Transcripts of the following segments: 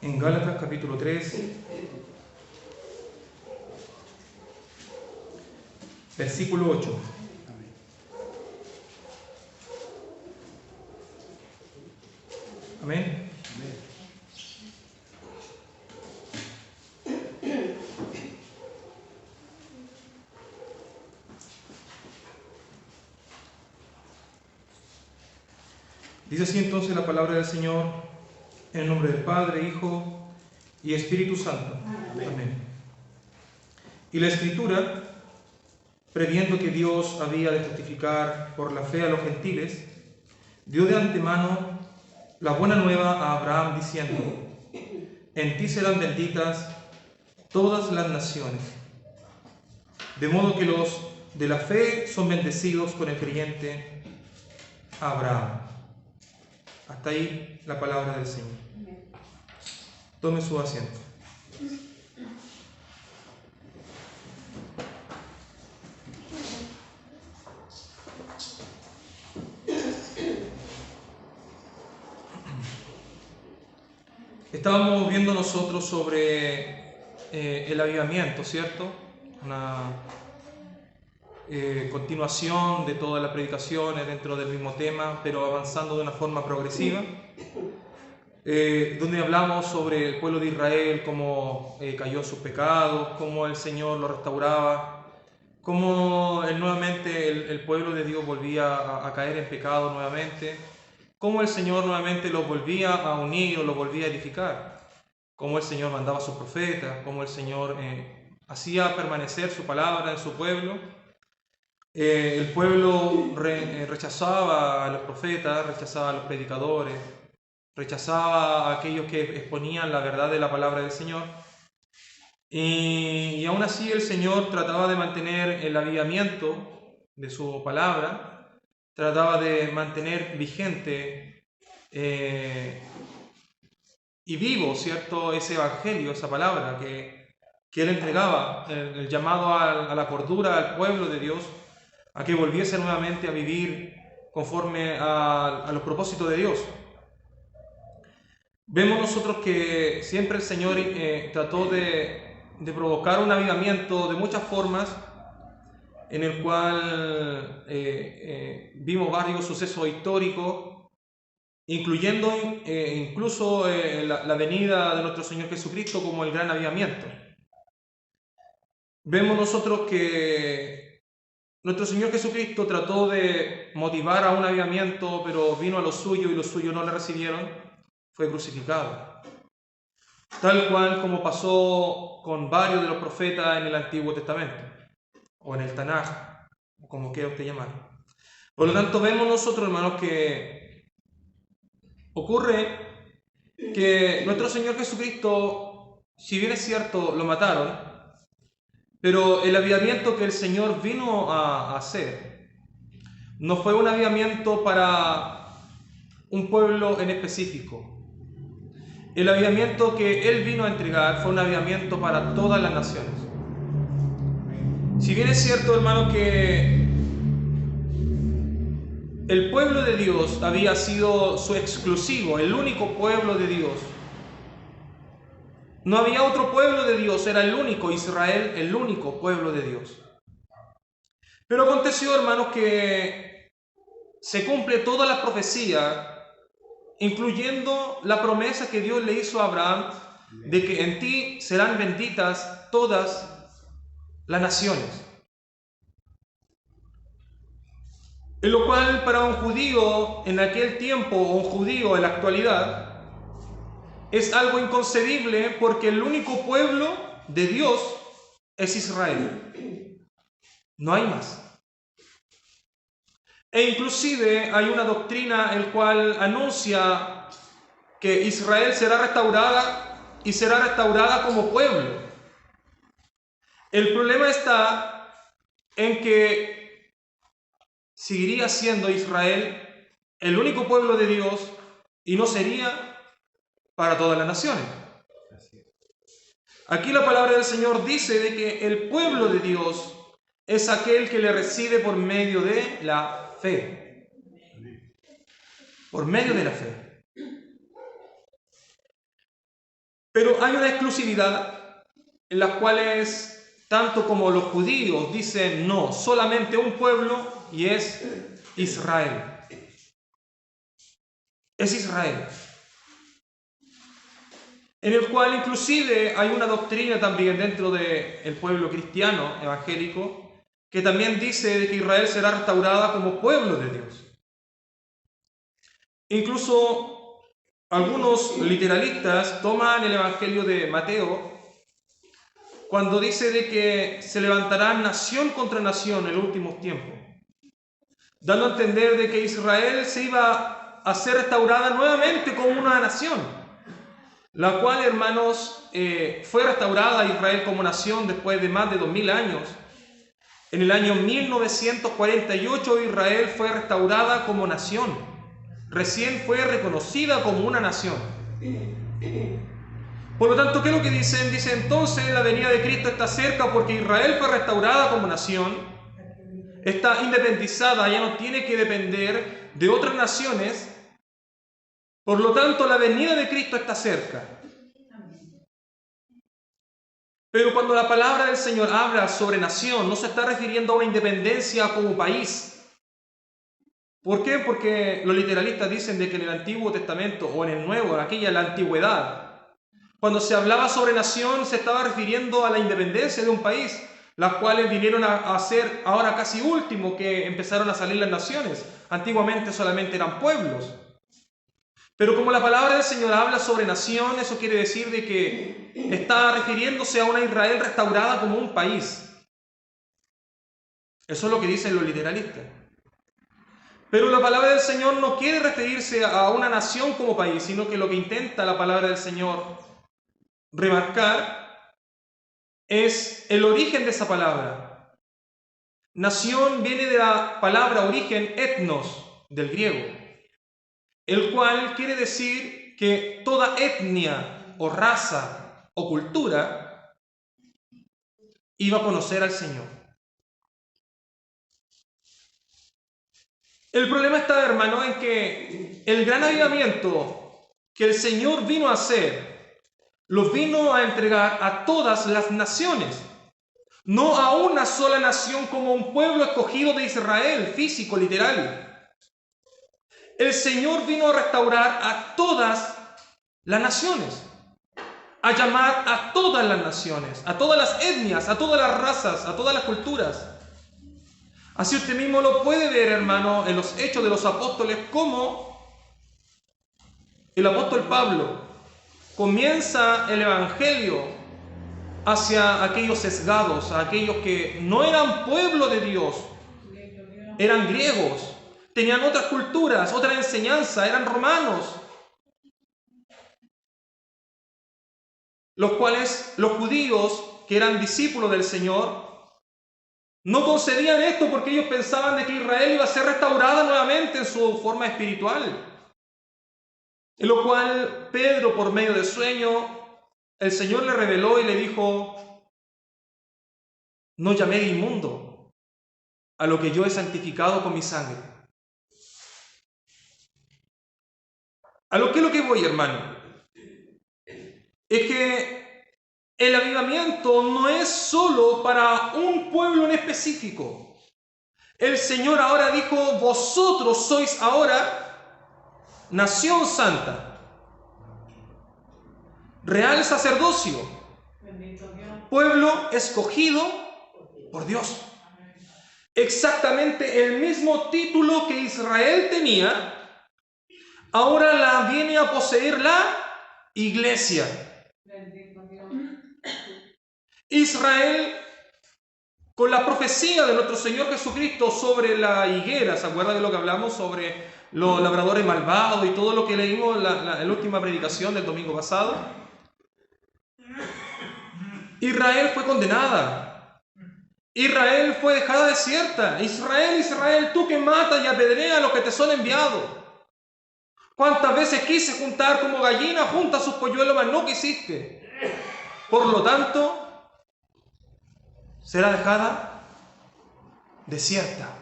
en Gálatas capítulo 3, versículo 8. Amén. Dice así entonces la palabra del Señor, en el nombre del Padre, Hijo y Espíritu Santo. Amén. Y la Escritura, previendo que Dios había de justificar por la fe a los gentiles, dio de antemano la buena nueva a Abraham diciendo: en ti serán benditas todas las naciones. De modo que los de la fe son bendecidos con el creyente Abraham. Hasta ahí la palabra del Señor. Tome su asiento. Estábamos viendo nosotros sobre el avivamiento, ¿cierto? Una continuación de todas las predicaciones dentro del mismo tema, pero avanzando de una forma progresiva, donde hablamos sobre el pueblo de Israel, cómo cayó en sus pecados, cómo el Señor lo restauraba, cómo nuevamente el pueblo de Dios volvía a caer en pecado nuevamente, cómo el Señor nuevamente los volvía a unir o los volvía a edificar, cómo el Señor mandaba a sus profetas, cómo el Señor hacía permanecer su palabra en su pueblo. El pueblo rechazaba a los profetas, rechazaba a los predicadores, rechazaba a aquellos que exponían la verdad de la palabra del Señor. Y aún así el Señor trataba de mantener el avivamiento de su palabra, trataba de mantener vigente y vivo, ¿cierto?, ese evangelio, esa palabra que Él entregaba, el llamado a la cordura al pueblo de Dios, a que volviese nuevamente a vivir conforme a los propósitos de Dios. Vemos nosotros que siempre el Señor trató de provocar un avivamiento de muchas formas, en el cual vimos varios sucesos históricos, incluyendo incluso la venida de nuestro Señor Jesucristo como el gran avivamiento. Vemos nosotros que nuestro Señor Jesucristo trató de motivar a un avivamiento, pero vino a los suyos y los suyos no le recibieron, fue crucificado. Tal cual como pasó con varios de los profetas en el Antiguo Testamento, o en el Tanaj, o como quiera usted llamar. Por lo tanto, vemos nosotros, hermanos, que ocurre que nuestro Señor Jesucristo, si bien es cierto, lo mataron, pero el avivamiento que el Señor vino a hacer no fue un avivamiento para un pueblo en específico. El avivamiento que Él vino a entregar fue un avivamiento para todas las naciones. Si bien es cierto, hermano, que el pueblo de Dios había sido su exclusivo, el único pueblo de Dios, no había otro pueblo de Dios, era el único Israel, el único pueblo de Dios. Pero aconteció, hermanos, que se cumple toda la profecía, incluyendo la promesa que Dios le hizo a Abraham de que en ti serán benditas todas las naciones. En lo cual, para un judío en aquel tiempo, o un judío en la actualidad, es algo inconcebible, porque el único pueblo de Dios es Israel. No hay más. E inclusive hay una doctrina el cual anuncia que Israel será restaurada y será restaurada como pueblo. El problema está en que seguiría siendo Israel el único pueblo de Dios y no sería para todas las naciones. Aquí la palabra del Señor dice de que el pueblo de Dios es aquel que le recibe por medio de la fe. Por medio de la fe. Pero hay una exclusividad en las cuales tanto como los judíos dicen no, solamente un pueblo y es Israel. Es Israel. En el cual inclusive hay una doctrina también dentro del pueblo cristiano evangélico que también dice que Israel será restaurada como pueblo de Dios. Incluso algunos literalistas toman el Evangelio de Mateo cuando dice de que se levantará nación contra nación en los últimos tiempos, dando a entender de que Israel se iba a ser restaurada nuevamente como una nación, la cual, hermanos, fue restaurada Israel como nación después de más de 2000 años. En el año 1948 Israel fue restaurada como nación. Recién fue reconocida como una nación. Por lo tanto, ¿qué es lo que dicen? Dice entonces la venida de Cristo está cerca porque Israel fue restaurada como nación. Está independizada, ya no tiene que depender de otras naciones. Por lo tanto, la venida de Cristo está cerca. Pero cuando la palabra del Señor habla sobre nación, no se está refiriendo a una independencia como país. ¿Por qué? Porque los literalistas dicen de que en el Antiguo Testamento o en el Nuevo, en aquella la antigüedad, cuando se hablaba sobre nación se estaba refiriendo a la independencia de un país, las cuales vinieron a ser ahora casi último que empezaron a salir las naciones. Antiguamente solamente eran pueblos. Pero como la palabra del Señor habla sobre nación, eso quiere decir de que está refiriéndose a una Israel restaurada como un país. Eso es lo que dicen los literalistas. Pero la palabra del Señor no quiere referirse a una nación como país, sino que lo que intenta la palabra del Señor remarcar es el origen de esa palabra. Nación viene de la palabra origen etnos, del griego, el cual quiere decir que toda etnia o raza o cultura iba a conocer al Señor. El problema está, hermano, en que el gran avivamiento que el Señor vino a hacer, los vino a entregar a todas las naciones, no a una sola nación como un pueblo escogido de Israel, físico, literal. El Señor vino a restaurar a todas las naciones, a llamar a todas las naciones, a todas las etnias, a todas las razas, a todas las culturas. Así usted mismo lo puede ver, hermano, en los Hechos de los Apóstoles, cómo el apóstol Pablo comienza el Evangelio hacia aquellos sesgados, a aquellos que no eran pueblo de Dios, eran griegos, tenían otras culturas, otra enseñanza, eran romanos, los cuales los judíos, que eran discípulos del Señor, no concedían esto porque ellos pensaban de que Israel iba a ser restaurada nuevamente en su forma espiritual. En lo cual Pedro, por medio de sueño, el Señor le reveló y le dijo: no llaméis inmundo a lo que yo he santificado con mi sangre. ¿A lo que es lo que voy, hermano? Es que el avivamiento no es solo para un pueblo en específico. El Señor ahora dijo: vosotros sois ahora nación santa, real sacerdocio, pueblo escogido por Dios. Exactamente el mismo título que Israel tenía, ahora la viene a poseer la iglesia. Israel, con la profecía de nuestro Señor Jesucristo sobre la higuera, ¿se acuerdan de lo que hablamos sobre los labradores malvados y todo lo que leímos en la última predicación del domingo pasado? Israel fue condenada. Israel fue dejada desierta. Israel, Israel, tú que matas y apedreas a los que te son enviados. ¿Cuántas veces quise juntar como gallina junta sus polluelos, mas no quisiste? Por lo tanto, será dejada desierta.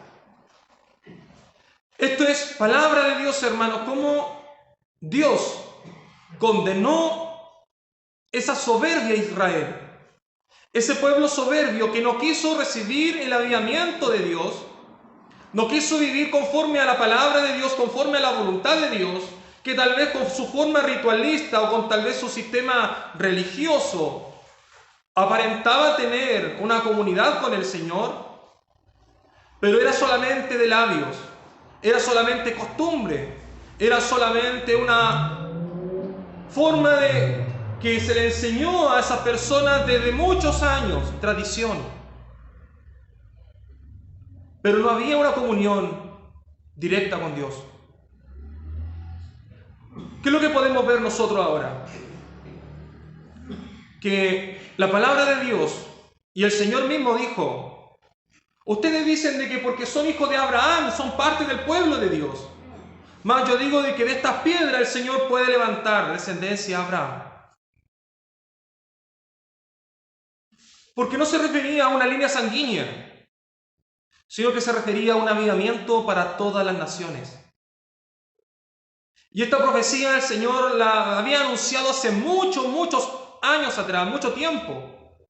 Esto es palabra de Dios, hermanos, como Dios condenó esa soberbia Israel. Ese pueblo soberbio que no quiso recibir el avivamiento de Dios, no quiso vivir conforme a la palabra de Dios, conforme a la voluntad de Dios, que tal vez con su forma ritualista o con tal vez su sistema religioso aparentaba tener una comunidad con el Señor, pero era solamente de labios, era solamente costumbre, era solamente una forma de que se le enseñó a esas personas desde muchos años, tradición. Pero no había una comunión directa con Dios. ¿Qué es lo que podemos ver nosotros ahora? Que la palabra de Dios y el Señor mismo dijo, ustedes dicen de que porque son hijos de Abraham son parte del pueblo de Dios. Mas yo digo de que de estas piedras el Señor puede levantar descendencia a Abraham. Porque no se refería a una línea sanguínea, sino que se refería a un avivamiento para todas las naciones. Y esta profecía el Señor la había anunciado hace muchos años atrás, mucho tiempo.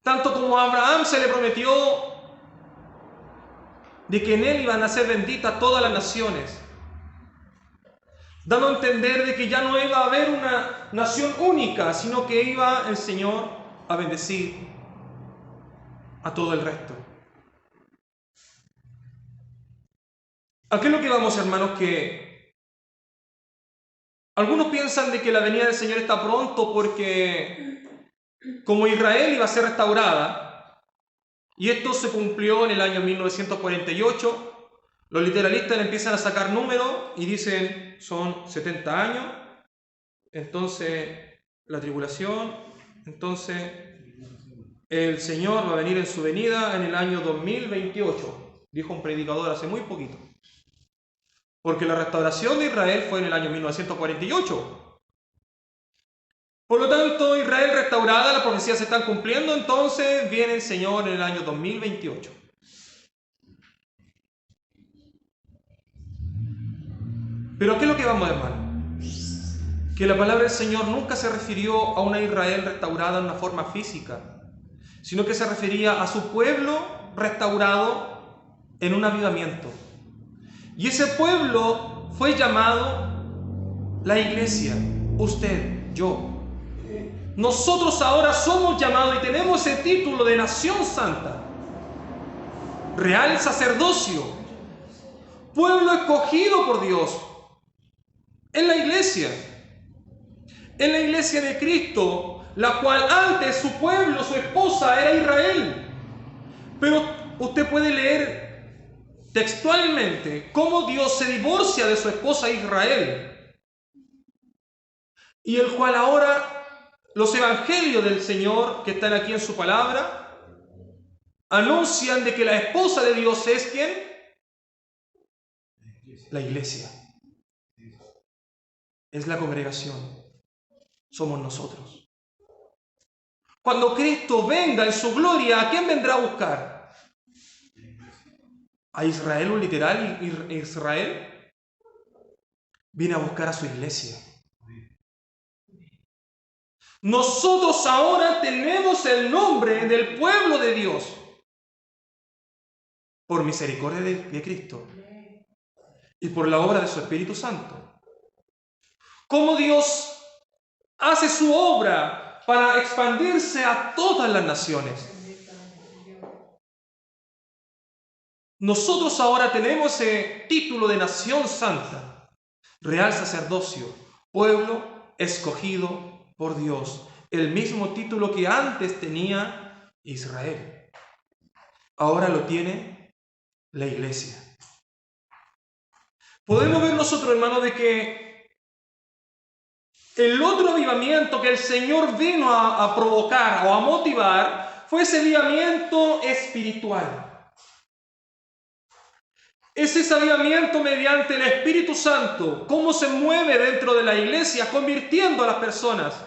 Tanto como a Abraham se le prometió de que en él iban a ser benditas todas las naciones, dando a entender de que ya no iba a haber una nación única, sino que iba el Señor a bendecir a todo el resto. ¿A qué es lo que vamos, hermanos? Que algunos piensan de que la venida del Señor está pronto porque como Israel iba a ser restaurada, y esto se cumplió en el año 1948, los literalistas le empiezan a sacar números y dicen son 70 años, entonces la tribulación, entonces el Señor va a venir en su venida en el año 2028, dijo un predicador hace muy poquito. Porque la restauración de Israel fue en el año 1948. Por lo tanto, Israel restaurada, las profecías se están cumpliendo, entonces viene el Señor en el año 2028. Pero ¿qué es lo que vamos, hermano? Que la palabra del Señor nunca se refirió a una Israel restaurada en una forma física, sino que se refería a su pueblo restaurado en un avivamiento. Y ese pueblo fue llamado la iglesia, usted, yo. Nosotros ahora somos llamados y tenemos ese título de nación santa, real sacerdocio, pueblo escogido por Dios, en la iglesia de Cristo, la cual antes su pueblo, su esposa era Israel. Pero usted puede leer textualmente cómo Dios se divorcia de su esposa Israel, y el cual ahora los evangelios del Señor que están aquí en su palabra anuncian de que la esposa de Dios es ¿quién? La iglesia. Es la congregación. Somos nosotros. Cuando Cristo venga en su gloria, ¿a quién vendrá a buscar? ¿A Israel, un literal Israel? Viene a buscar a su iglesia. Nosotros ahora tenemos el nombre del pueblo de Dios por misericordia de Cristo y por la obra de su Espíritu Santo. Cómo Dios hace su obra para expandirse a todas las naciones. Nosotros ahora tenemos ese título de nación santa, real sacerdocio, pueblo escogido por Dios, el mismo título que antes tenía Israel. Ahora lo tiene la iglesia. Podemos ver nosotros, hermanos, de que el otro avivamiento que el Señor vino a provocar o a motivar fue ese avivamiento espiritual. Es ese avivamiento mediante el Espíritu Santo, cómo se mueve dentro de la iglesia, convirtiendo a las personas.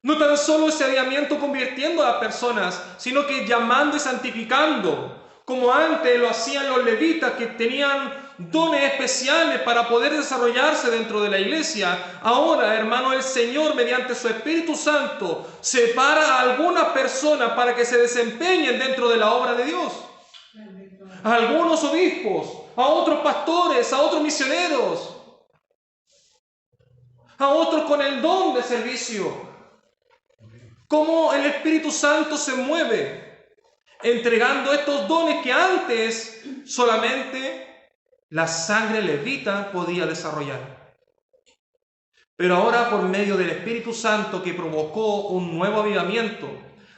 No tan solo ese avivamiento convirtiendo a las personas, sino que llamando y santificando, como antes lo hacían los levitas, que tenían dones especiales para poder desarrollarse dentro de la iglesia. Ahora, hermano, el Señor, mediante su Espíritu Santo, separa a algunas personas para que se desempeñen dentro de la obra de Dios. A algunos obispos, a otros pastores, a otros misioneros, a otros con el don de servicio. Cómo el Espíritu Santo se mueve, entregando estos dones que antes solamente la sangre levita podía desarrollar. Pero ahora, por medio del Espíritu Santo que provocó un nuevo avivamiento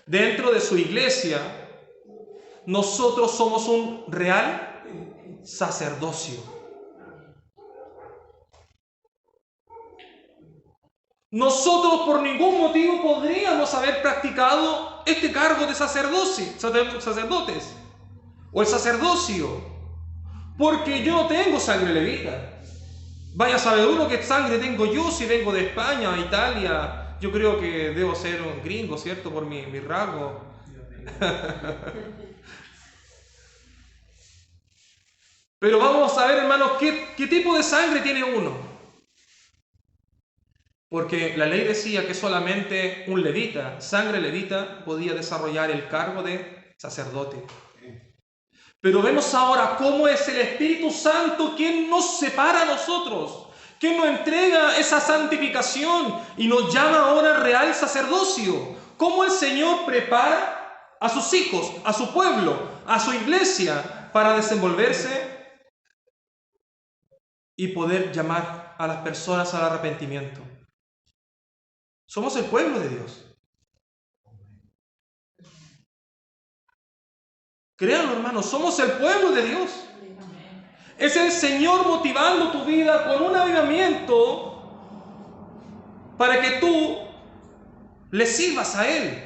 dentro de su iglesia, nosotros somos un real sacerdocio. Nosotros por ningún motivo podríamos haber practicado este cargo de sacerdotes o el sacerdocio, porque yo no tengo sangre levita. Vaya a saber uno qué sangre tengo yo si vengo de España, Italia. Yo creo que debo ser un gringo, ¿cierto? Por mi rasgo. Pero vamos a ver, hermanos, ¿qué tipo de sangre tiene uno? Porque la ley decía que solamente un levita, sangre levita, podía desarrollar el cargo de sacerdote. Pero vemos ahora cómo es el Espíritu Santo quien nos separa a nosotros, quien nos entrega esa santificación y nos llama ahora al real sacerdocio. Cómo el Señor prepara a sus hijos, a su pueblo, a su iglesia para desenvolverse y poder llamar a las personas al arrepentimiento. Somos el pueblo de Dios. Créanlo, hermanos, somos el pueblo de Dios. Es el Señor motivando tu vida con un avivamiento para que tú le sirvas a Él.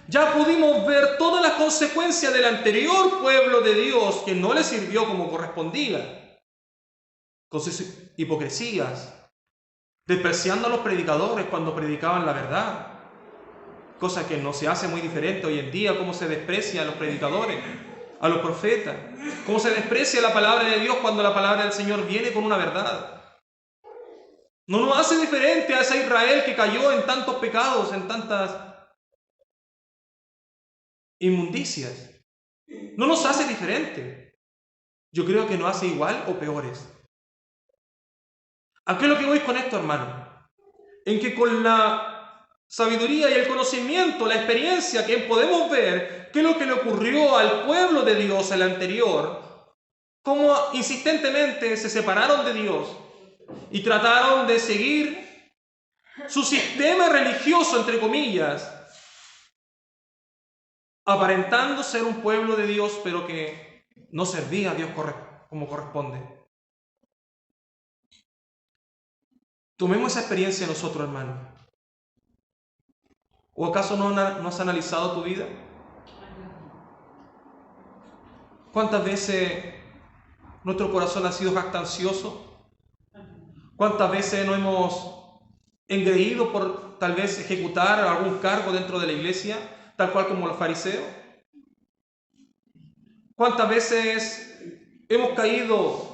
Ya pudimos ver todas las consecuencias del anterior pueblo de Dios que no le sirvió como correspondía, con sus hipocresías, despreciando a los predicadores cuando predicaban la verdad, cosa que no se hace muy diferente hoy en día, cómo se desprecia a los predicadores, a los profetas, cómo se desprecia la palabra de Dios cuando la palabra del Señor viene con una verdad. No nos hace diferente a ese Israel que cayó en tantos pecados, en tantas inmundicias. No nos hace diferente. Yo creo que nos hace igual o peores. ¿A qué es lo que voy con esto, hermano? En que con la sabiduría y el conocimiento, la experiencia que podemos ver qué es lo que le ocurrió al pueblo de Dios el anterior, cómo insistentemente se separaron de Dios y trataron de seguir su sistema religioso, entre comillas, aparentando ser un pueblo de Dios, pero que no servía a Dios como corresponde. Tomemos esa experiencia nosotros, hermano. ¿O acaso no has analizado tu vida? ¿Cuántas veces nuestro corazón ha sido jactancioso? ¿Cuántas veces nos hemos engreído por tal vez ejecutar algún cargo dentro de la iglesia, tal cual como los fariseos? ¿Cuántas veces hemos caído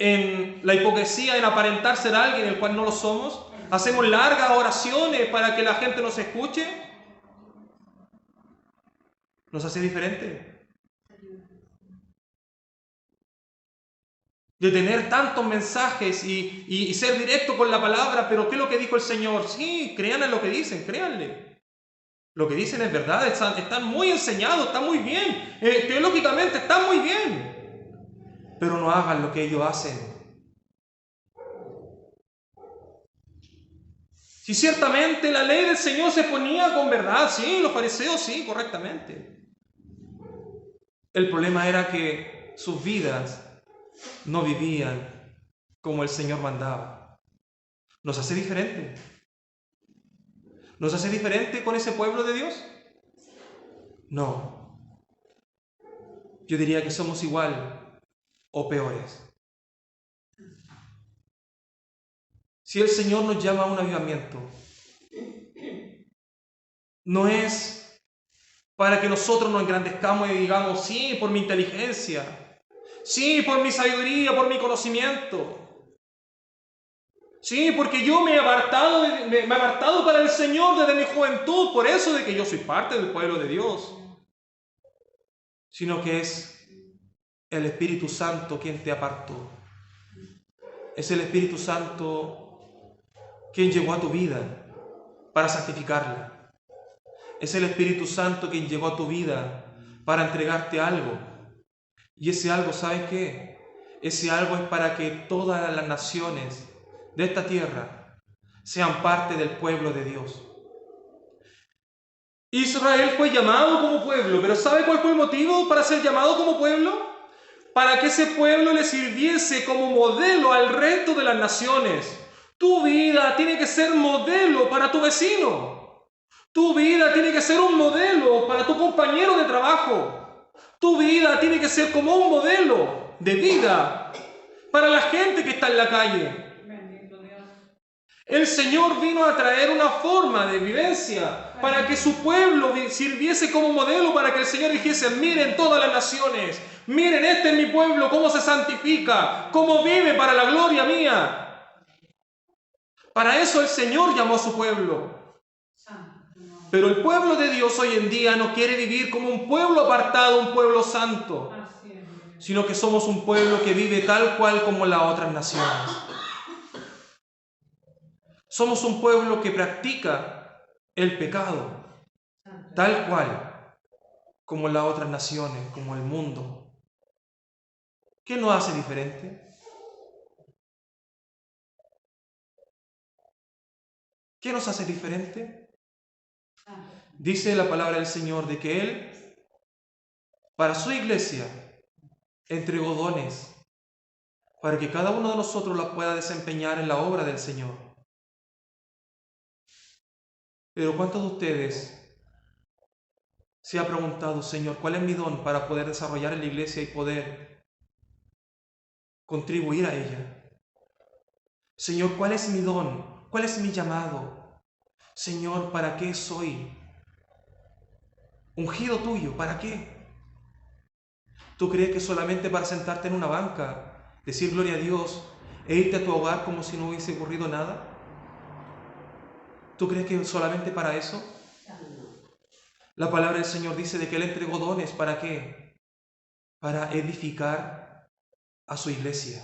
en la hipocresía, en aparentar ser alguien el cual no lo somos? ¿Hacemos largas oraciones para que la gente nos escuche? ¿Nos hace diferente? De tener tantos mensajes y ser directo con la palabra, pero ¿qué es lo que dijo el Señor? Sí, crean en lo que dicen, créanle. Lo que dicen es verdad, están muy enseñados, están muy bien, teológicamente están muy bien, pero no hagan lo que ellos hacen. Si ciertamente la ley del Señor se ponía con verdad, sí, los fariseos sí, correctamente. El problema era que sus vidas no vivían como el Señor mandaba. ¿Nos hace diferente? ¿Nos hace diferente con ese pueblo de Dios? No. Yo diría que somos igual o peores. Si el Señor nos llama a un avivamiento, no es para que nosotros nos engrandezcamos y digamos, sí, por mi inteligencia, Sí, por mi sabiduría, por mi conocimiento. Sí, porque yo me he apartado para el Señor desde mi juventud, por eso de que yo soy parte del pueblo de Dios. Sino que es el Espíritu Santo quien te apartó. Es el Espíritu Santo quien llegó a tu vida para santificarla. Es el Espíritu Santo quien llegó a tu vida para entregarte algo. Y ese algo, ¿sabes qué? Ese algo es para que todas las naciones de esta tierra sean parte del pueblo de Dios. Israel fue llamado como pueblo, pero ¿sabe cuál fue el motivo para ser llamado como pueblo? Para que ese pueblo le sirviese como modelo al resto de las naciones. Tu vida tiene que ser modelo para tu vecino. Tu vida tiene que ser un modelo para tu compañero de trabajo. Tu vida tiene que ser como un modelo de vida para la gente que está en la calle. El Señor vino a traer una forma de vivencia para que su pueblo sirviese como modelo, para que el Señor dijese: miren todas las naciones, miren, este es mi pueblo, cómo se santifica, cómo vive para la gloria mía. Para eso el Señor llamó a su pueblo. Pero el pueblo de Dios hoy en día no quiere vivir como un pueblo apartado, un pueblo santo, sino que somos un pueblo que vive tal cual como las otras naciones. Somos un pueblo que practica el pecado, tal cual como las otras naciones, como el mundo. ¿Qué nos hace diferente? ¿Qué nos hace diferente? Dice la palabra del Señor de que Él, para su iglesia, entregó dones para que cada uno de nosotros las pueda desempeñar en la obra del Señor. Pero ¿cuántos de ustedes se ha preguntado: Señor, ¿cuál es mi don para poder desarrollar en la iglesia y poder contribuir a ella? Señor, ¿cuál es mi don? ¿Cuál es mi llamado? Señor, ¿para qué soy ungido tuyo? ¿Para qué? ¿Tú crees que solamente para sentarte en una banca, decir gloria a Dios e irte a tu hogar como si no hubiese ocurrido nada? ¿Tú crees que solamente para eso? La palabra del Señor dice de que Él entregó dones. ¿Para qué? Para edificar a su iglesia.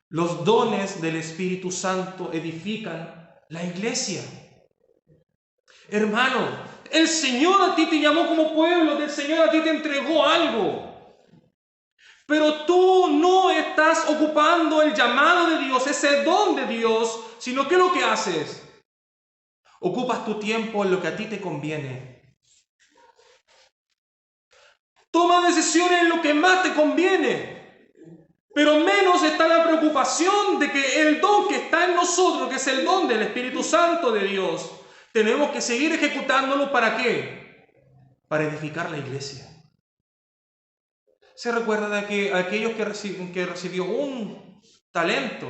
Los dones del Espíritu Santo edifican la iglesia. Hermano, el Señor a ti te llamó como pueblo, el Señor a ti te entregó algo. Pero tú no estás ocupando el llamado de Dios, ese don de Dios, sino que lo que haces, ocupas tu tiempo en lo que a ti te conviene. Toma decisiones en lo que más te conviene, pero menos está la preocupación de que el don que está en nosotros, que es el don del Espíritu Santo de Dios, tenemos que seguir ejecutándolo. ¿Para qué? Para edificar la iglesia. ¿Se recuerda de aquellos que recibió un talento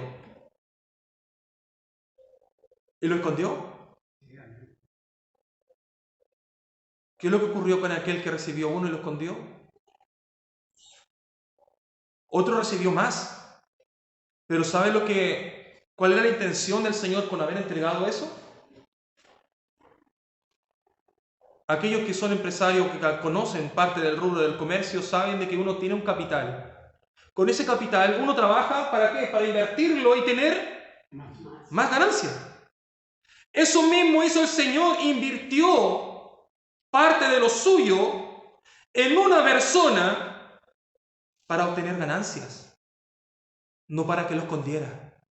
y lo escondió? ¿Qué es lo que ocurrió con aquel que recibió uno y lo escondió? Otro recibió más. Pero ¿sabe cuál era la intención del Señor con haber entregado eso? Aquellos que son empresarios, que conocen parte del rubro del comercio, saben de que uno tiene un capital. Con ese capital uno trabaja, ¿para qué? Para invertirlo y tener más ganancia. Eso mismo hizo el Señor, invirtió parte de lo suyo en una persona para obtener ganancias, no para que lo escondiera.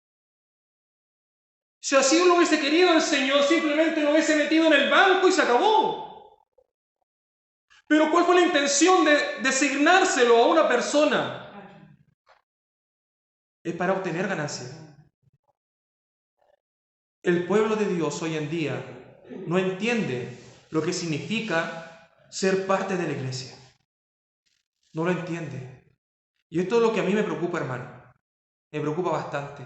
Si así lo hubiese querido el Señor, simplemente lo hubiese metido en el banco y se acabó. Pero ¿cuál fue la intención de designárselo a una persona? Es para obtener ganancias. El pueblo de Dios hoy en día no entiende lo que significa ser parte de la iglesia. No lo entiende. Y esto es lo que a mí me preocupa, hermano. Me preocupa bastante.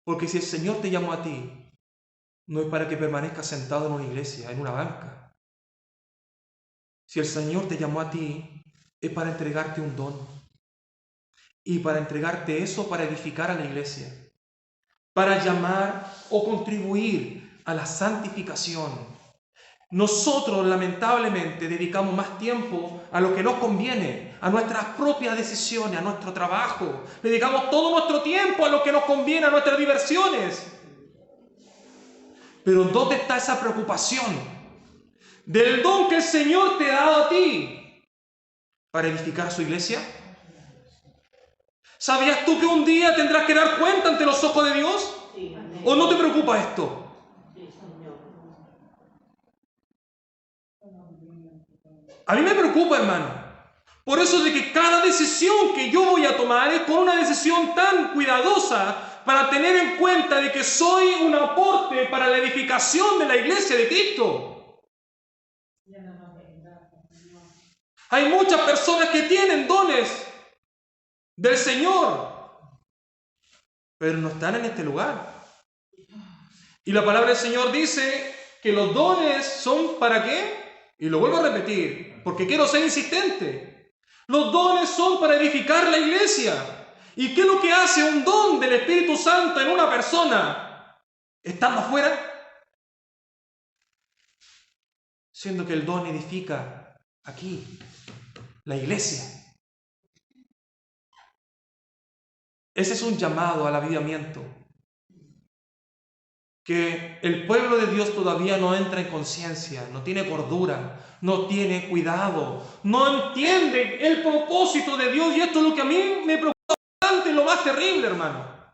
Porque si el Señor te llamó a ti, no es para que permanezcas sentado en una iglesia, en una banca, Si el Señor te llamó a ti, es para entregarte un don. Y para entregarte eso, para edificar a la iglesia. Para llamar o contribuir a la santificación. Nosotros, lamentablemente, dedicamos más tiempo a lo que nos conviene, a nuestras propias decisiones, a nuestro trabajo. Dedicamos todo nuestro tiempo a lo que nos conviene, a nuestras diversiones. Pero ¿dónde está esa preocupación del don que el Señor te ha dado a ti para edificar a su iglesia? ¿Sabías tú que un día tendrás que dar cuenta ante los ojos de Dios? ¿O no te preocupa esto? A mí me preocupa, hermano. Por eso de que cada decisión que yo voy a tomar es con una decisión tan cuidadosa para tener en cuenta de que soy un aporte para la edificación de la iglesia de Cristo. Hay muchas personas que tienen dones del Señor, pero no están en este lugar. Y la palabra del Señor dice que los dones son ¿para qué? Y lo vuelvo a repetir, porque quiero ser insistente. Los dones son para edificar la iglesia. ¿Y qué es lo que hace un don del Espíritu Santo en una persona estando afuera? Siendo que el don edifica aquí, la iglesia. Ese es un llamado al avivamiento que el pueblo de Dios todavía no entra en conciencia, no tiene cordura, no tiene cuidado, no entiende el propósito de Dios, y esto es lo que a mí me preocupa bastante, lo más terrible, hermano.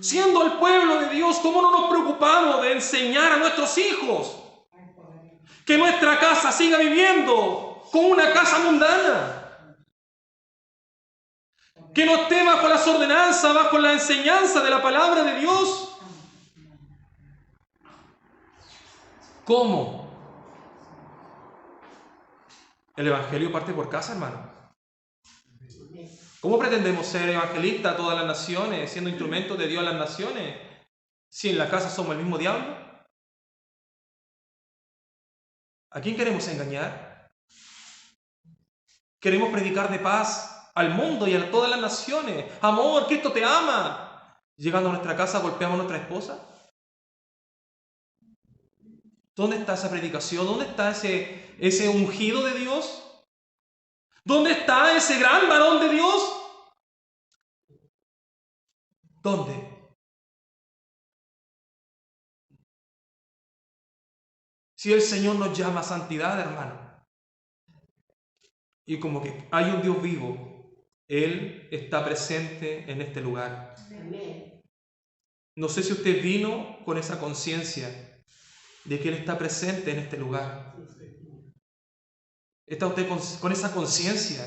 Siendo el pueblo de Dios, ¿cómo no nos preocupamos de enseñar a nuestros hijos que nuestra casa siga viviendo como una casa mundana? Que no esté bajo las ordenanzas, bajo la enseñanza de la palabra de Dios. ¿Cómo? El evangelio parte por casa, hermano. ¿Cómo pretendemos ser evangelistas a todas las naciones, siendo instrumentos de Dios a las naciones, si en la casa somos el mismo diablo? ¿A quién queremos engañar? Queremos predicar de paz al mundo y a todas las naciones. Amor, Cristo te ama. Llegando a nuestra casa golpeamos a nuestra esposa. ¿Dónde está esa predicación? ¿Dónde está ese ungido de Dios? ¿Dónde está ese gran varón de Dios? ¿Dónde? Si el Señor nos llama a santidad, hermano, y como que hay un Dios vivo, Él está presente en este lugar. No sé si usted vino con esa conciencia de que Él está presente en este lugar. ¿Está usted con esa conciencia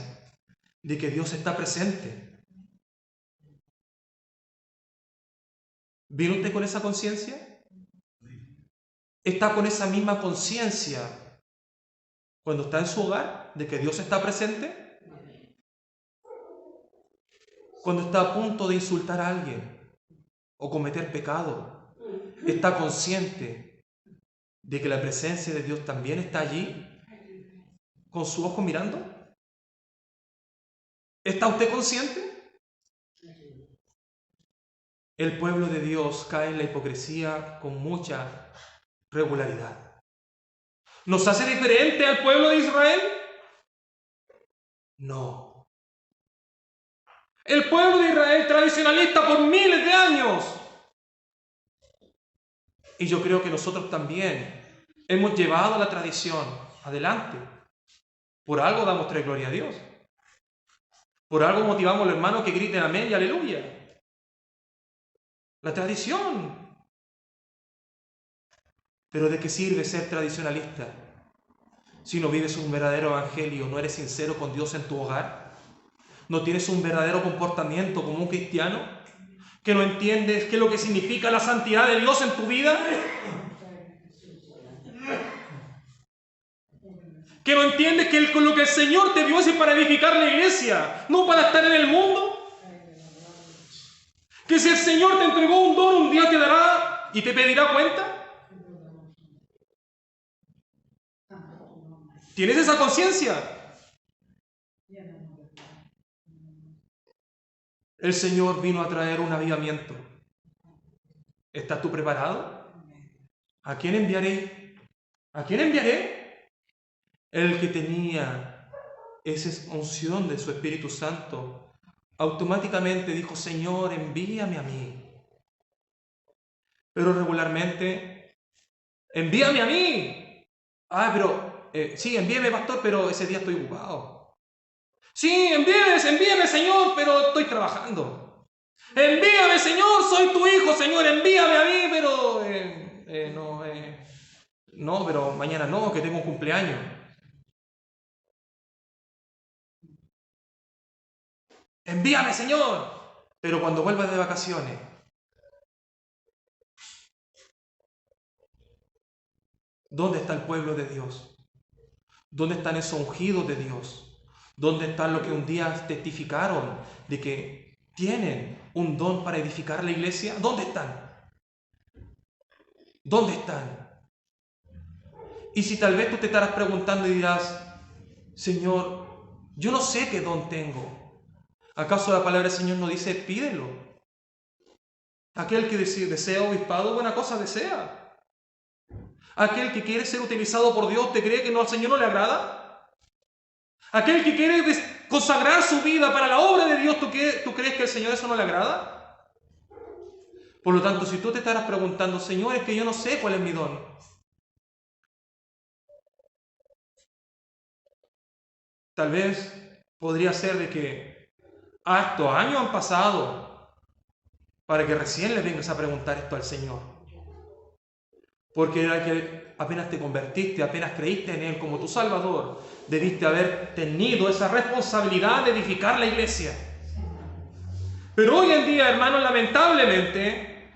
de que Dios está presente? ¿Vino usted con esa conciencia? ¿Está con esa misma conciencia cuando está en su hogar de que Dios está presente? Cuando está a punto de insultar a alguien o cometer pecado, ¿está consciente de que la presencia de Dios también está allí con su ojo mirando? ¿Está usted consciente? El pueblo de Dios cae en la hipocresía con mucha regularidad. ¿Nos hace diferente al pueblo de Israel? No. El pueblo de Israel tradicionalista por miles de años. Y yo creo que nosotros también hemos llevado la tradición adelante. Por algo damos tres gloria a Dios. Por algo motivamos a los hermanos que griten amén y aleluya. La tradición. Pero ¿de qué sirve ser tradicionalista si no vives un verdadero evangelio, no eres sincero con Dios en tu hogar? ¿No tienes un verdadero comportamiento como un cristiano? ¿Que no entiendes qué es lo que significa la santidad de Dios en tu vida? ¿Que no entiendes que lo que el Señor te dio es para edificar la iglesia, no para estar en el mundo? ¿Que si el Señor te entregó un don, un día te dará y te pedirá cuenta? ¿Tienes esa conciencia? El Señor vino a traer un avivamiento. ¿Estás tú preparado? ¿A quién enviaré? ¿A quién enviaré? El que tenía esa unción de su Espíritu Santo, automáticamente dijo, Señor, envíame a mí. Pero regularmente, envíame a mí. Pero, sí, envíame, pastor, pero ese día estoy ocupado. Sí, envíame, Señor, pero estoy trabajando. Envíame, Señor, soy tu hijo, Señor, envíame a mí, pero no, pero mañana no, que tengo un cumpleaños. Envíame, Señor, pero cuando vuelvas de vacaciones. ¿Dónde está el pueblo de Dios? ¿Dónde están esos ungidos de Dios? ¿Dónde están los que un día testificaron de que tienen un don para edificar la iglesia? ¿Dónde están? ¿Dónde están? Y si tal vez tú te estarás preguntando y dirás, Señor, yo no sé qué don tengo. ¿Acaso la palabra del Señor no dice, pídelo? Aquel que desea obispado, buena cosa desea. Aquel que quiere ser utilizado por Dios, ¿te cree que no, al Señor no le agrada? Aquel que quiere consagrar su vida para la obra de Dios, ¿tú crees que al Señor eso no le agrada? Por lo tanto, si tú te estarás preguntando, Señor, es que yo no sé cuál es mi don. Tal vez podría ser de que hartos años han pasado para que recién le vengas a preguntar esto al Señor. Porque era que apenas te convertiste, apenas creíste en Él como tu Salvador, debiste haber tenido esa responsabilidad de edificar la iglesia. Pero hoy en día, hermanos, lamentablemente,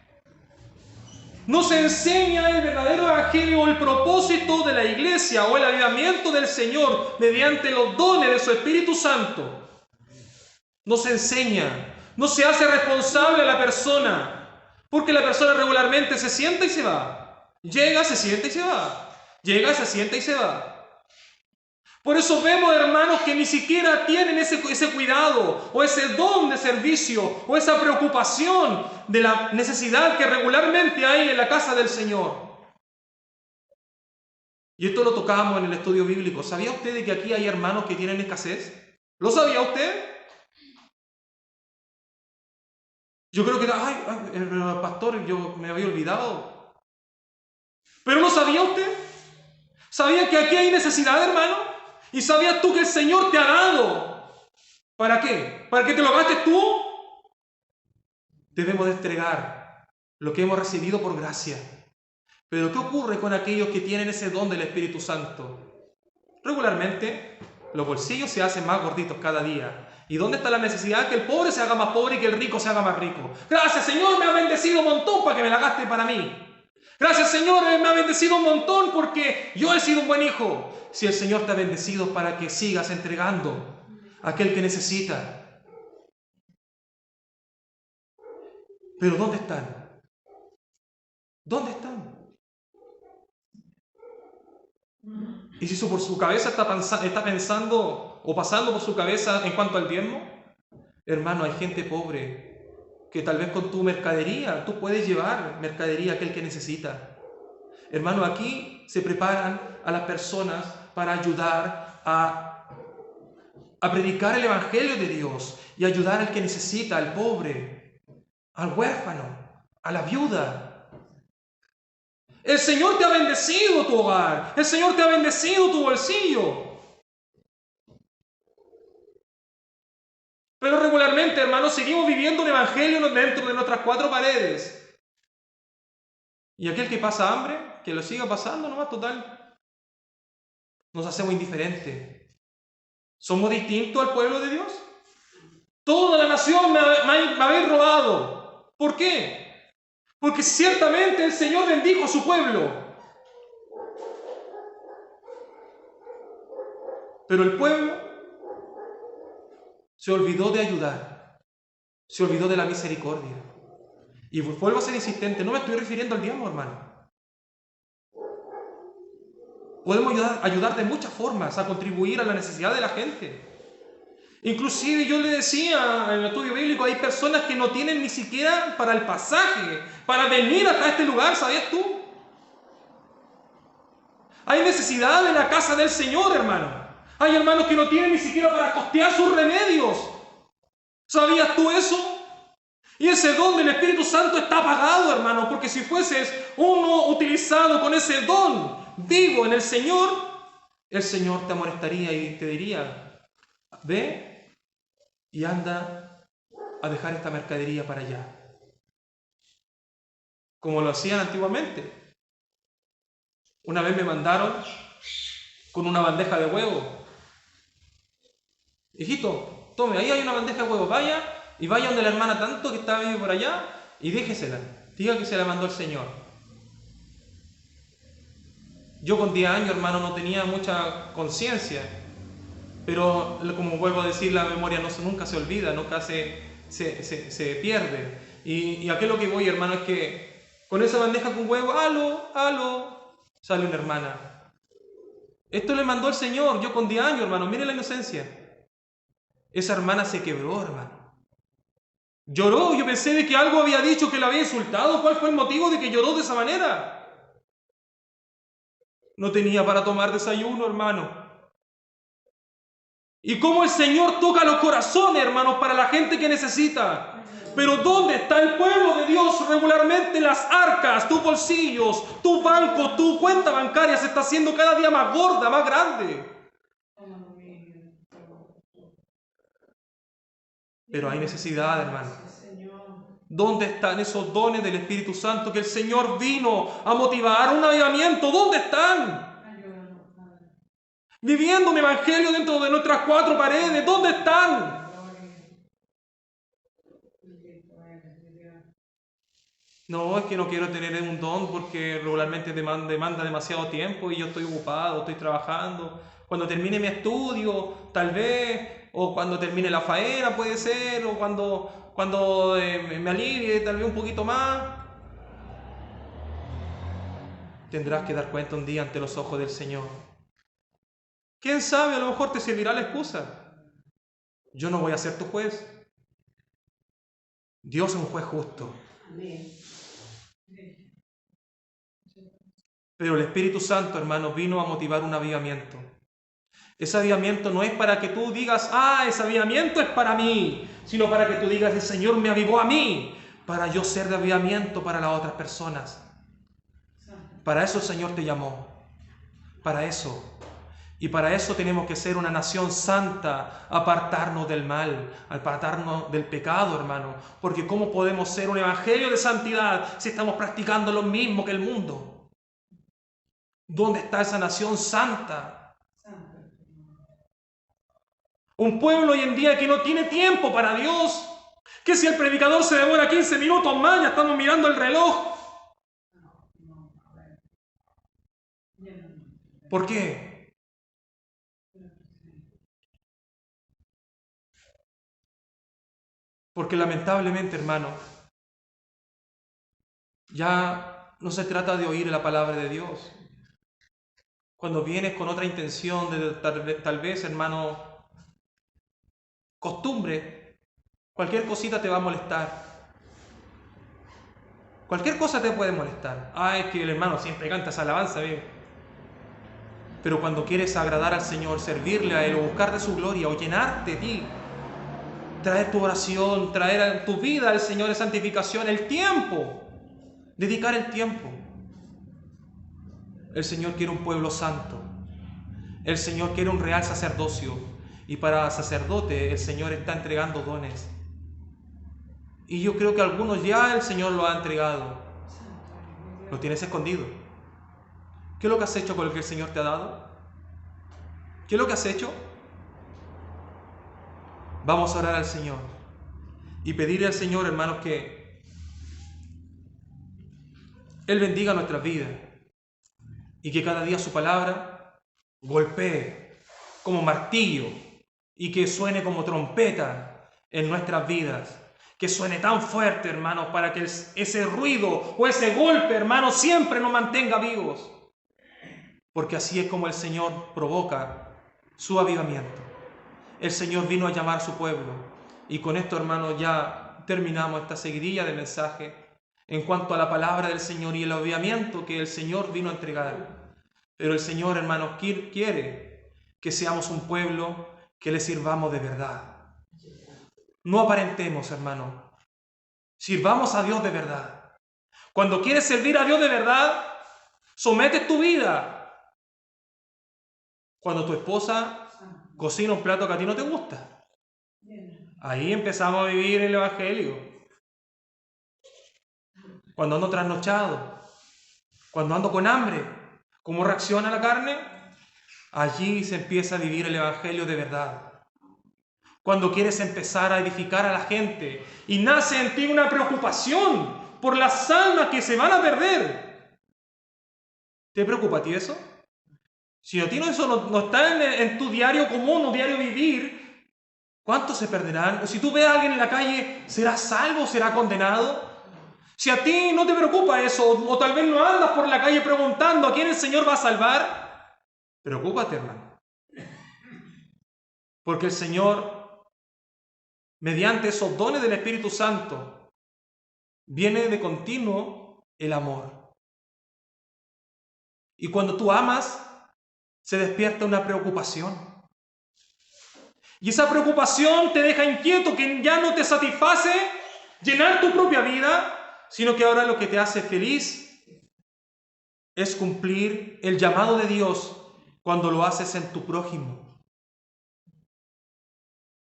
no se enseña el verdadero evangelio o el propósito de la iglesia o el avivamiento del Señor mediante los dones de su Espíritu Santo. No se enseña, no se hace responsable a la persona, porque la persona regularmente se sienta y se va. Llega, se sienta y se va. Llega, se sienta y se va. Por eso vemos, hermanos, que ni siquiera tienen ese cuidado o ese don de servicio o esa preocupación de la necesidad que regularmente hay en la casa del Señor. Y esto lo tocábamos en el estudio bíblico. ¿Sabía usted de que aquí hay hermanos que tienen escasez? ¿Lo sabía usted? Yo creo que, pastor, yo me había olvidado. ¿Pero no sabía usted? ¿Sabía que aquí hay necesidad, hermano? ¿Y sabías tú que el Señor te ha dado? ¿Para qué? ¿Para que te lo gastes tú? Debemos de entregar lo que hemos recibido por gracia. Pero ¿qué ocurre con aquellos que tienen ese don del Espíritu Santo? Regularmente, los bolsillos se hacen más gorditos cada día. ¿Y dónde está la necesidad? Que el pobre se haga más pobre y que el rico se haga más rico. Gracias, Señor, me ha bendecido un montón para que me la gaste para mí. Gracias, Señor, me ha bendecido un montón porque yo he sido un buen hijo. Si el Señor te ha bendecido para que sigas entregando a aquel que necesita. Pero ¿dónde están? ¿Dónde están? Y si eso por su cabeza está pensando o pasando por su cabeza en cuanto al diezmo, hermano, hay gente pobre que tal vez con tu mercadería, tú puedes llevar mercadería a aquel que necesita. Hermano, aquí se preparan a las personas para ayudar a predicar el Evangelio de Dios y ayudar al que necesita, al pobre, al huérfano, a la viuda. El Señor te ha bendecido tu hogar, el Señor te ha bendecido tu bolsillo. Pero regularmente, hermanos, seguimos viviendo un evangelio dentro de nuestras cuatro paredes. Y aquel que pasa hambre, que lo siga pasando nomás, total. Nos hacemos indiferentes. ¿Somos distintos al pueblo de Dios? Toda la nación me habéis robado. ¿Por qué? Porque ciertamente el Señor bendijo a su pueblo. Pero el pueblo se olvidó de ayudar. Se olvidó de la misericordia. Y vuelvo a ser insistente, no me estoy refiriendo al diezmo, hermano. Podemos ayudar de muchas formas a contribuir a la necesidad de la gente. Inclusive yo le decía en el estudio bíblico, hay personas que no tienen ni siquiera para el pasaje, para venir hasta este lugar, ¿sabías tú? Hay necesidad en la casa del Señor, hermano. Hay hermanos que no tienen ni siquiera para costear sus remedios. ¿Sabías tú eso? Y ese don del Espíritu Santo está pagado, hermano, porque si fueses uno utilizado con ese don vivo en el Señor te amonestaría y te diría, ve y anda a dejar esta mercadería para allá. Como lo hacían antiguamente. Una vez me mandaron con una bandeja de huevo. Hijito, tome, ahí hay una bandeja de huevo, vaya y vaya donde la hermana tanto que está vive por allá y déjesela. Diga que se la mandó el Señor. Yo con 10 años, hermano, no tenía mucha conciencia, pero como vuelvo a decir, la memoria nunca se olvida, nunca se pierde. Y a qué es lo que voy, hermano, es que con esa bandeja con huevo, aló, sale una hermana. Esto le mandó el Señor, yo con 10 años, hermano, mire la inocencia. Esa hermana se quebró, hermano. Lloró, yo pensé de que algo había dicho que la había insultado. ¿Cuál fue el motivo de que lloró de esa manera? No tenía para tomar desayuno, hermano. Y cómo el Señor toca los corazones, hermanos, para la gente que necesita. Pero ¿dónde está el pueblo de Dios regularmente? Las arcas, tus bolsillos, tu banco, tu cuenta bancaria se está haciendo cada día más gorda, más grande. Pero hay necesidad, hermano. ¿Dónde están esos dones del Espíritu Santo que el Señor vino a motivar un avivamiento? ¿Dónde están? Viviendo un evangelio dentro de nuestras 4 paredes. ¿Dónde están? No, es que no quiero tener un don porque regularmente demanda demasiado tiempo y yo estoy ocupado, estoy trabajando. Cuando termine mi estudio, tal vez, o cuando termine la faena puede ser, o cuando me alivie tal vez un poquito más. Tendrás que dar cuenta un día ante los ojos del Señor. ¿Quién sabe? A lo mejor te servirá la excusa. Yo no voy a ser tu juez. Dios es un juez justo. Pero el Espíritu Santo, hermano, vino a motivar un avivamiento. Ese avivamiento no es para que tú digas, ese avivamiento es para mí, sino para que tú digas, el Señor me avivó a mí, para yo ser de avivamiento para las otras personas. Para eso el Señor te llamó. Para eso. Y para eso tenemos que ser una nación santa, apartarnos del mal, apartarnos del pecado, hermano. Porque ¿cómo podemos ser un evangelio de santidad si estamos practicando lo mismo que el mundo? ¿Dónde está esa nación santa? Un pueblo hoy en día que no tiene tiempo para Dios. Que si el predicador se demora 15 minutos más, ya estamos mirando el reloj. ¿Por qué? Porque lamentablemente, hermano, ya no se trata de oír la palabra de Dios. Cuando vienes con otra intención de tal vez, hermano, costumbre, cualquier cosita te va a molestar. Cualquier cosa te puede molestar. Es que el hermano siempre canta esa alabanza, bien. Pero cuando quieres agradar al Señor, servirle a Él o buscar de su gloria o llenarte de ti, traer tu oración, traer a tu vida al Señor en santificación, el tiempo, dedicar el tiempo. El Señor quiere un pueblo santo. El Señor quiere un real sacerdocio. Y para sacerdote el Señor está entregando dones. Y yo creo que algunos ya el Señor lo ha entregado. Lo tienes escondido. ¿Qué es lo que has hecho con lo que el Señor te ha dado? ¿Qué es lo que has hecho? Vamos a orar al Señor y pedirle al Señor, hermanos, que Él bendiga nuestras vidas y que cada día su palabra golpee como martillo y que suene como trompeta en nuestras vidas. Que suene tan fuerte, hermanos, para que ese ruido o ese golpe, hermanos, siempre nos mantenga vivos. porque así es como el Señor provoca su avivamiento. El Señor vino a llamar a su pueblo. Y con esto, hermanos, ya terminamos esta seguidilla de mensaje en cuanto a la palabra del Señor y el avivamiento que el Señor vino a entregar. Pero el Señor, hermanos, quiere que seamos un pueblo que le sirvamos de verdad. No aparentemos, hermanos. Sirvamos a Dios de verdad. Cuando quieres servir a Dios de verdad, sometes tu vida. Cuando tu esposa cocina un plato que a ti no te gusta, ahí empezamos a vivir el Evangelio. Cuando ando trasnochado, cuando ando con hambre, ¿cómo reacciona la carne? Allí se empieza a vivir el Evangelio de verdad. Cuando quieres empezar a edificar a la gente y nace en ti una preocupación por las almas que se van a perder, ¿te preocupa a ti eso? Si a ti eso no está en tu diario común o diario vivir, ¿cuántos se perderán? O si tú ves a alguien en la calle, ¿será salvo o será condenado? Si a ti no te preocupa eso, o tal vez no andas por la calle preguntando a quién el Señor va a salvar, preocúpate, hermano. Porque el Señor, mediante esos dones del Espíritu Santo, viene de continuo el amor. Y cuando tú amas, se despierta una preocupación. Y esa preocupación te deja inquieto, que ya no te satisface llenar tu propia vida, sino que ahora lo que te hace feliz es cumplir el llamado de Dios cuando lo haces en tu prójimo.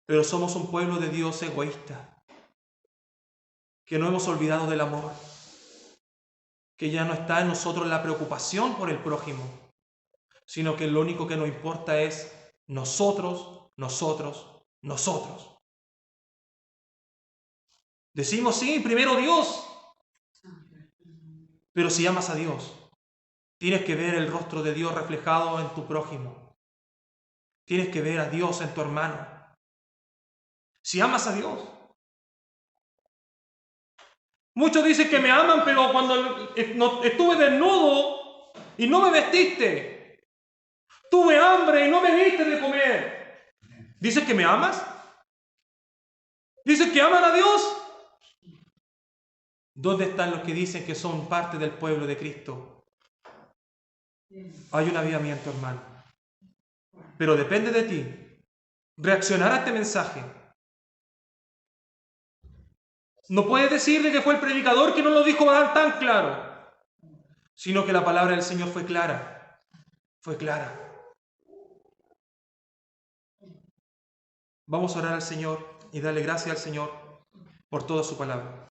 Pero somos un pueblo de Dios egoísta, que no hemos olvidado del amor, que ya no está en nosotros la preocupación por el prójimo, sino que lo único que nos importa es nosotros, nosotros, nosotros. Decimos, sí, primero Dios, pero si amas a Dios, tienes que ver el rostro de Dios reflejado en tu prójimo. Tienes que ver a Dios en tu hermano. Si amas a Dios. Muchos dicen que me aman, pero cuando estuve desnudo y no me vestiste, tuve hambre y no me diste de comer, ¿dices que me amas? ¿Dices que aman a Dios? ¿Dónde están los que dicen que son parte del pueblo de Cristo? Hay un avivamiento, hermano. Pero depende de ti reaccionar a este mensaje. No puedes decir de que fue el predicador que no lo dijo tan claro, sino que la palabra del Señor fue clara. Fue clara. Vamos a orar al Señor y darle gracias al Señor por toda su palabra.